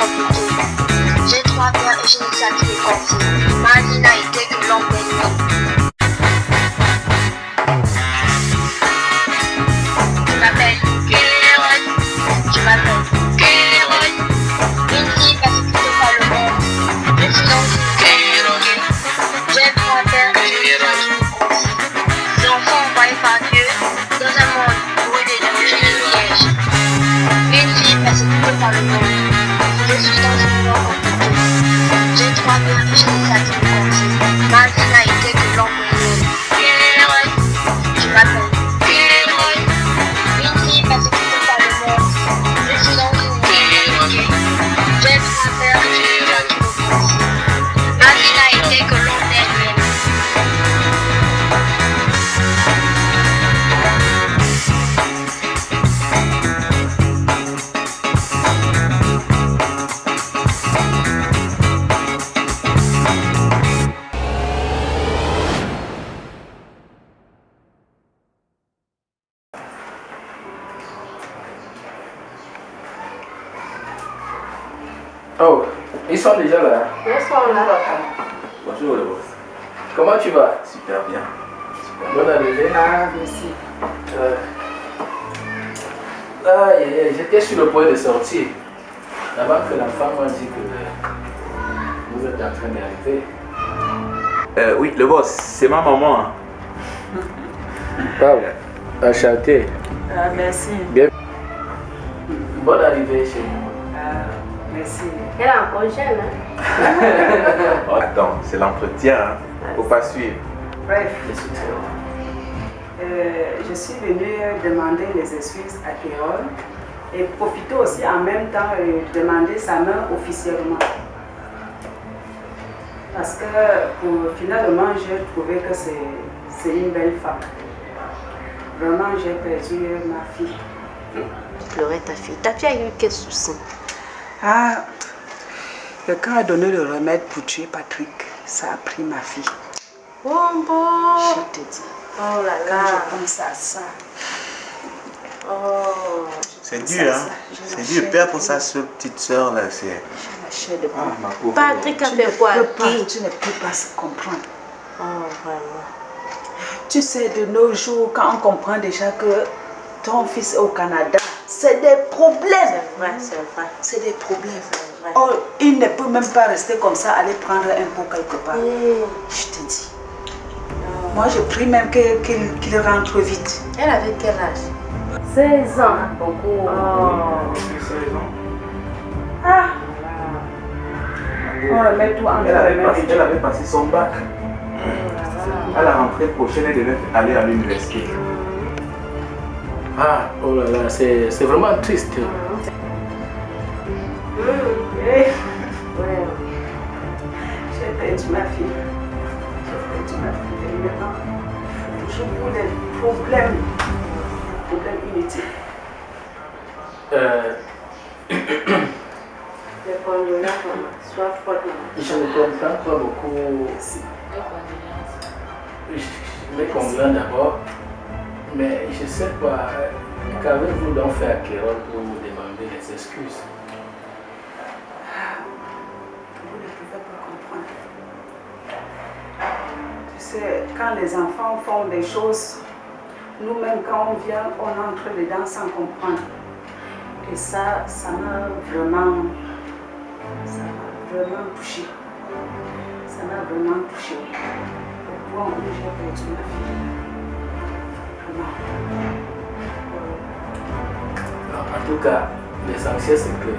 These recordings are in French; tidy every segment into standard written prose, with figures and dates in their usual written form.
compliqué. J'ai 3 pères et je ne sais qui les confier. Ma vie n'a été que l'ombre des nuits. Je m'appelle Kéron. Je m'appelle Kéron. Une fille persécutée par le monde. Je suis dans une Kéron. J'ai 3 pères et je ne sais qui les confie. Les enfants envoyés par Dieu dans un monde brûlé de pièges. Une fille persécutée par le monde. Je suis dans une mort compliquée. J'ai 3 pères et je ne sais qui les confie. Ma vie n'a été que l'ombre des nuits. Je m'appelle Kéron. Une fille persécutée par le monde. Je suis dans une mort compliquée. J'ai 3 pères et je ne sais qui les confie. Ma vie n'a été que l'ombre des nuits. Oh, ils sont déjà là. Ils sont là. Bonjour le boss. Comment tu vas? Super bien. Bonne arrivée. Ah, merci. J'étais sur le point de sortir. Avant que la femme m'a dit que vous êtes en train d'arriver. Oui, le boss, c'est ma maman. Hein. Wow, enchanté. Ah, merci. Bien. Bonne arrivée chez nous. Ah, merci. Elle est encore jeune, hein? Oh, attends, c'est l'entretien. Hein. Faut pas suivre. Bref, je suis venue demander les excuses à Kéron et profiter aussi en même temps de demander sa main officiellement. Parce que finalement, j'ai trouvé que c'est une belle femme. Vraiment, j'ai perdu ma fille. Pleurer ta fille. Ta fille a eu quel souci? Ah, quand a donné le remède pour tuer Patrick, ça a pris ma fille. Oh bon. Je te dis. Oh là Quand là. je pense à ça. Oh. C'est dur, hein. C'est dur. Père pour sa seule petite soeur, là, c'est... J'ai la chair de poule. ma pauvre. Patrick a Tu fait quoi? tu ne peux pas se comprendre. Oh vraiment. Tu sais, de nos jours, quand on comprend déjà que ton fils est au Canada, c'est des problèmes. C'est vrai, c'est vrai. C'est des problèmes. vrai. Oh, il ne peut même pas rester comme ça, aller prendre un pot quelque part. Je te dis. Moi, je prie même qu'il rentre vite. Elle avait quel âge? 16 ans. Beaucoup. Ah. On remet tout en Elle avait passé son bac. À la rentrée prochaine, elle devait aller à l'université. Ah, oh là là, c'est vraiment triste. J'ai perdu ma fille. J'ai perdu ma fille. Et maintenant, toujours pour des problèmes. Problèmes inutiles. Les condoléances, maman. Sois forte, maman. Je ne comprends pas beaucoup. Mes condoléances d'abord, mais je ne sais pas, qu'avez-vous donc fait à Kéron pour vous demander les excuses? Vous ne pouvez pas comprendre. Tu sais, quand les enfants font des choses, nous-mêmes, quand on vient, on entre dedans sans comprendre. Et ça m'a vraiment touché. Ça m'a vraiment touché. Au point où j'ai perdu ma fille. Vraiment. En tout cas, l'essentiel c'est que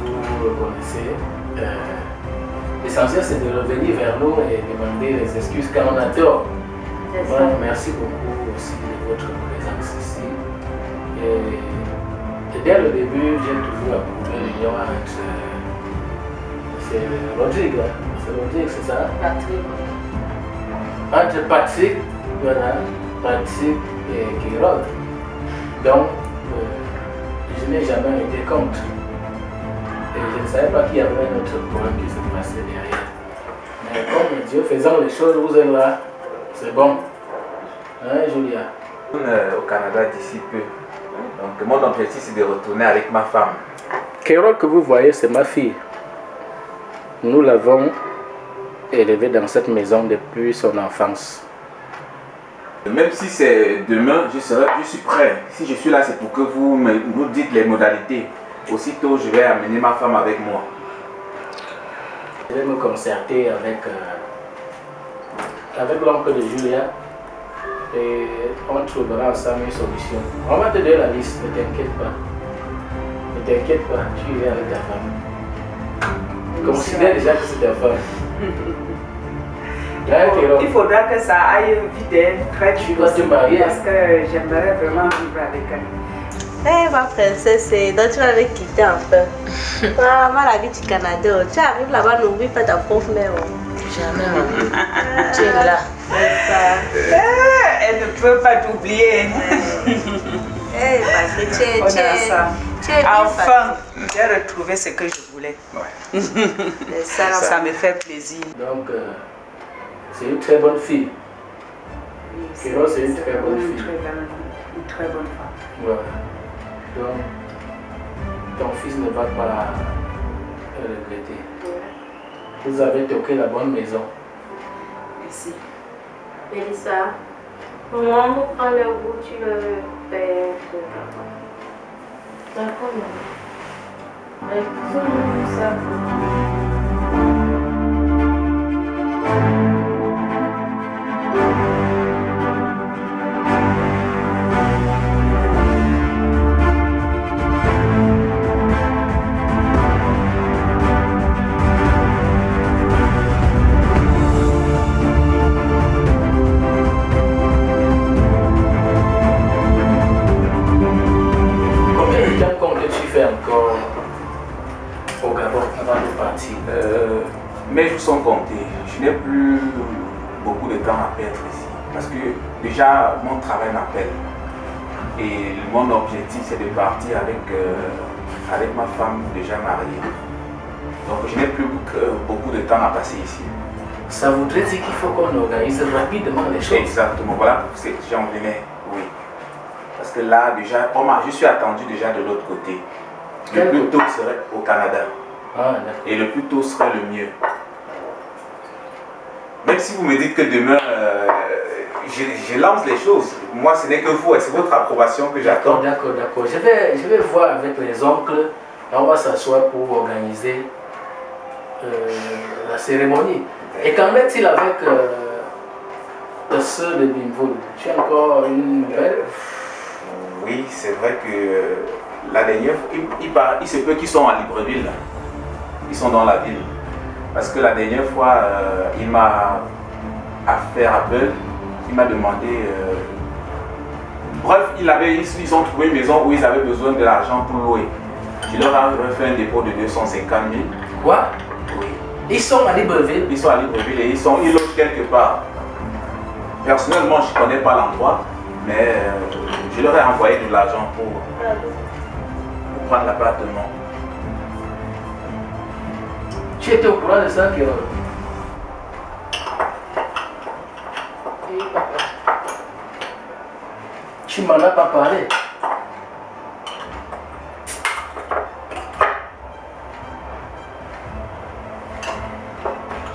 vous reconnaissez. L'essentiel c'est de revenir vers nous et demander les excuses quand on a tort. Moi, merci beaucoup aussi de votre présence ici. Et dès le début, j'ai toujours approuvé l'union entre. C'est Rodrigue, hein? C'est Rodrigue, c'est ça? Patrick. Entre Patrick, voilà, Patrick et Kéron. Donc, je n'ai jamais été contre. Et je ne savais pas qu'il y avait un autre problème qui se passait derrière. Mais comme Dieu faisant les choses, vous êtes là, c'est bon. Hein, Julia? Au Canada d'ici peu. Donc, mon objectif, c'est de retourner avec ma femme. Kérol que vous voyez, c'est ma fille. Nous l'avons élevée dans cette maison depuis son enfance. Même si c'est demain, je suis prêt. Si je suis là, c'est pour que vous nous dites les modalités. Aussitôt, je vais amener ma femme avec moi. Je vais me concerter avec l'oncle de Julia et on trouvera ensemble une solution. On va te donner la liste, ne t'inquiète pas. Ne t'inquiète pas, tu y es avec ta femme. Considère déjà que c'est ta femme. Il faudra que ça aille vite, très vite. Tu dois te marier. Parce que j'aimerais vraiment vivre avec elle. Eh, ma princesse, donc tu vas me quitter un peu. Maman, la vie du Canada, tu arrives là-bas, n'oublie pas ta pauvre mère. Jamais, maman. Tu es là. Elle ne peut pas t'oublier. Eh, parce que tu es enfin, j'ai retrouvé ce que je voulais. Ouais. Ça me fait plaisir. Donc, c'est une très bonne fille. Kérol, c'est une très bonne fille. Une très bonne femme. Voilà. Donc, ton fils ne va pas regretter. Vous avez toqué la bonne maison. Merci. Mélissa, maman, vous prend le goût, tu le payes. D'accord, maman. Mais tout ça. Encore au Gabon avant de partir. Mes jours sont comptés. Je n'ai plus beaucoup de temps à perdre ici. Parce que déjà, mon travail m'appelle. Et mon objectif, c'est de partir avec ma femme déjà mariée. Donc, je n'ai plus beaucoup de temps à passer ici. Ça voudrait dire qu'il faut qu'on organise rapidement les choses. Exactement. Voilà, j'en venais, oui. Parce que là, déjà, je suis attendu déjà de l'autre côté. Le plus tôt serait au Canada. Ah, et le plus tôt serait le mieux. Même si vous me dites que demain, je lance les choses. Moi, ce n'est que vous et c'est votre approbation que j'attends. D'accord. Je vais voir avec les oncles. On va s'asseoir pour organiser la cérémonie. Et qu'en est-il avec la sœur de Bimbo? Tu as encore une nouvelle? Oui, c'est vrai que la dernière fois, il se peut qu'ils sont à Libreville. Ils sont dans la ville. Parce que la dernière fois, il m'a fait appel. Il m'a demandé... bref, ils ont trouvé une maison où ils avaient besoin de l'argent pour louer. Je leur ai fait un dépôt de 250 000. Quoi? Oui. Ils sont à Libreville? Ils sont à Libreville et ils logent quelque part. Personnellement, je ne connais pas l'endroit, mais je leur ai envoyé de l'argent pour prendre l'appartement. Tu étais au courant de ça, Kérol? Tu m'en as pas parlé?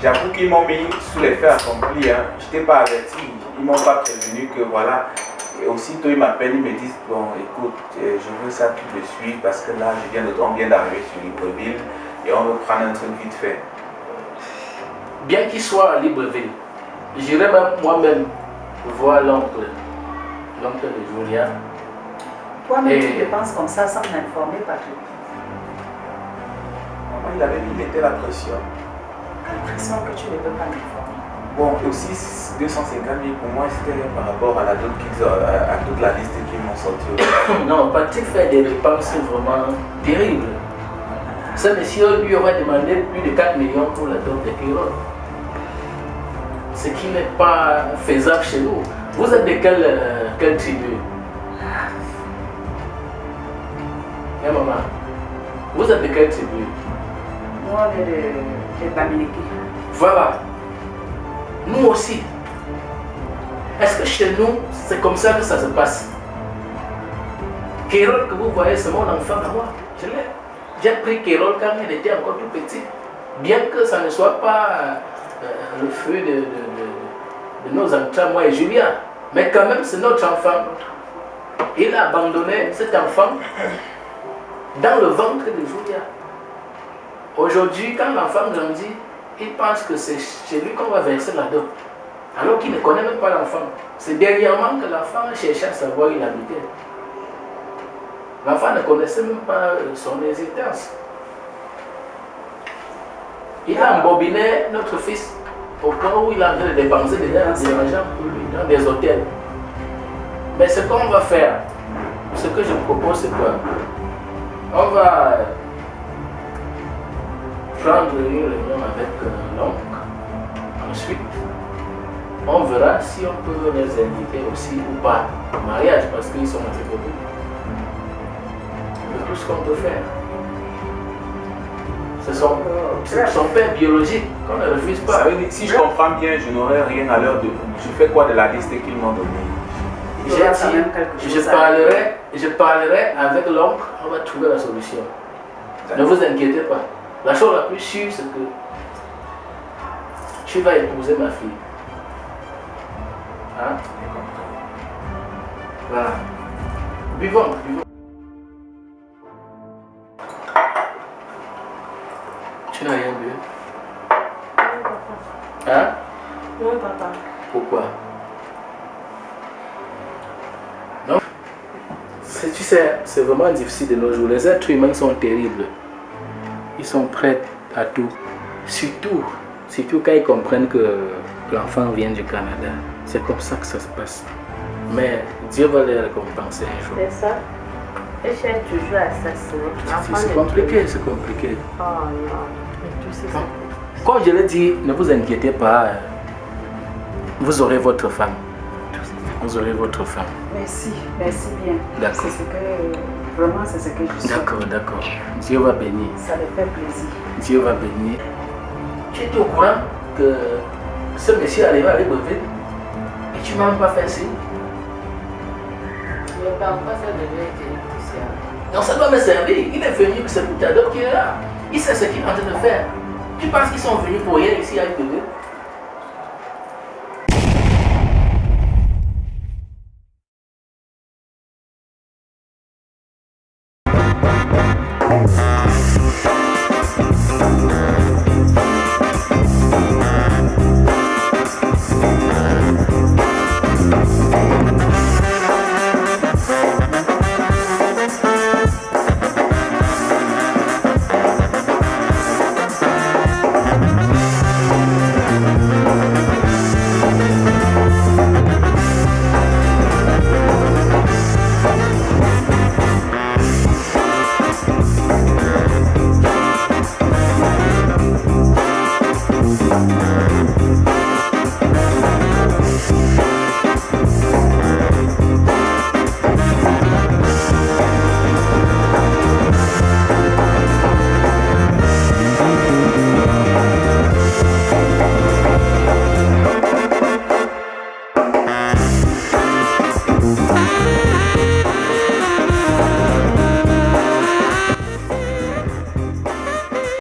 J'avoue qu'ils m'ont mis sous les faits accomplis. Hein. Je n'étais pas averti. Ils ne m'ont pas prévenu que voilà. Et aussitôt ils m'appellent, ils me disent bon écoute, je veux ça tout de suite parce que là on vient d'arriver sur Libreville et on veut prendre un truc vite fait. Bien qu'il soit à Libreville, j'irai même moi-même voir l'oncle de Julia. Toi-même tu dépenses comme ça sans m'informer, Patrick. Il avait mis, il mettait la pression. Quelle pression que tu ne peux pas m'informer? Bon, aussi 250 000 pour moi c'était par rapport à toute la liste qu'ils m'ont sorti. Non, Patrick fait des dépenses vraiment terribles. Ce monsieur lui aurait demandé plus de 4 millions pour la dot de Kérol. Ce qui n'est pas faisable chez nous. Vous êtes de quelle tribu? Eh maman, vous êtes de quelle tribu? Nous on est de Bamileke. Voilà. Nous aussi. Est-ce que chez nous, c'est comme ça que ça se passe? Kérol que vous voyez, c'est mon enfant à moi. Je l'ai. J'ai pris Kérol quand elle était encore tout petit. Bien que ça ne soit pas le fruit de nos entrailles, moi et Julien. Mais quand même, c'est notre enfant. Il a abandonné cet enfant dans le ventre de Julia. Aujourd'hui, quand l'enfant grandit, il pense que c'est chez lui qu'on va verser la dot. Alors qu'il ne connaît même pas l'enfant. C'est dernièrement que l'enfant cherchait à savoir où il habitait. L'enfant ne connaissait même pas son existence. Il a embobiné notre fils au point où il a en train de dépenser des argent pour lui dans des hôtels. Mais ce qu'on va faire, ce que je propose, c'est quoi? On va prendre une réunion avec l'oncle. Ensuite, on verra si on peut les inviter aussi ou pas au mariage parce qu'ils sont assez connus. C'est tout ce qu'on peut faire. C'est son père biologique qu'on ne refuse pas. Ça veut dire, si je comprends bien, je n'aurai rien à leur demander. Je fais quoi de la liste qu'ils m'ont donnée? Je parlerai avec l'oncle, on va trouver la solution. Ne vous inquiétez pas. La chose la plus sûre, c'est que tu vas épouser ma fille. Hein? Voilà. Buvons. Tu n'as rien bu? Hein? Non, papa. Pourquoi? Non? Tu sais, c'est vraiment difficile de nos jours. Les êtres humains sont terribles. Ils sont prêts à tout. Surtout quand ils comprennent que l'enfant vient du Canada. C'est comme ça que ça se passe. Mais Dieu va les récompenser un jour. C'est ça. Et je suis toujours assassiné. C'est compliqué, c'est compliqué. Oh non. Mais tout ça, Comme je l'ai dit, ne vous inquiétez pas. Vous aurez votre femme. Vous aurez votre femme. Merci bien. D'accord. C'est ce que, vraiment, c'est ce que je souhaite. D'accord. Dieu va bénir. Ça me fait plaisir. Dieu va bénir. Tu étais au courant que ce monsieur arrivait à Libreville et tu ne m'as même pas fait signe? Le papa, ça devait être électricien. Non, ça doit me servir. Il est venu, c'est pour t'adopter qui est là. Il sait ce qu'il est en train de faire. Tu penses qu'ils sont venus pour rien ici à Libreville?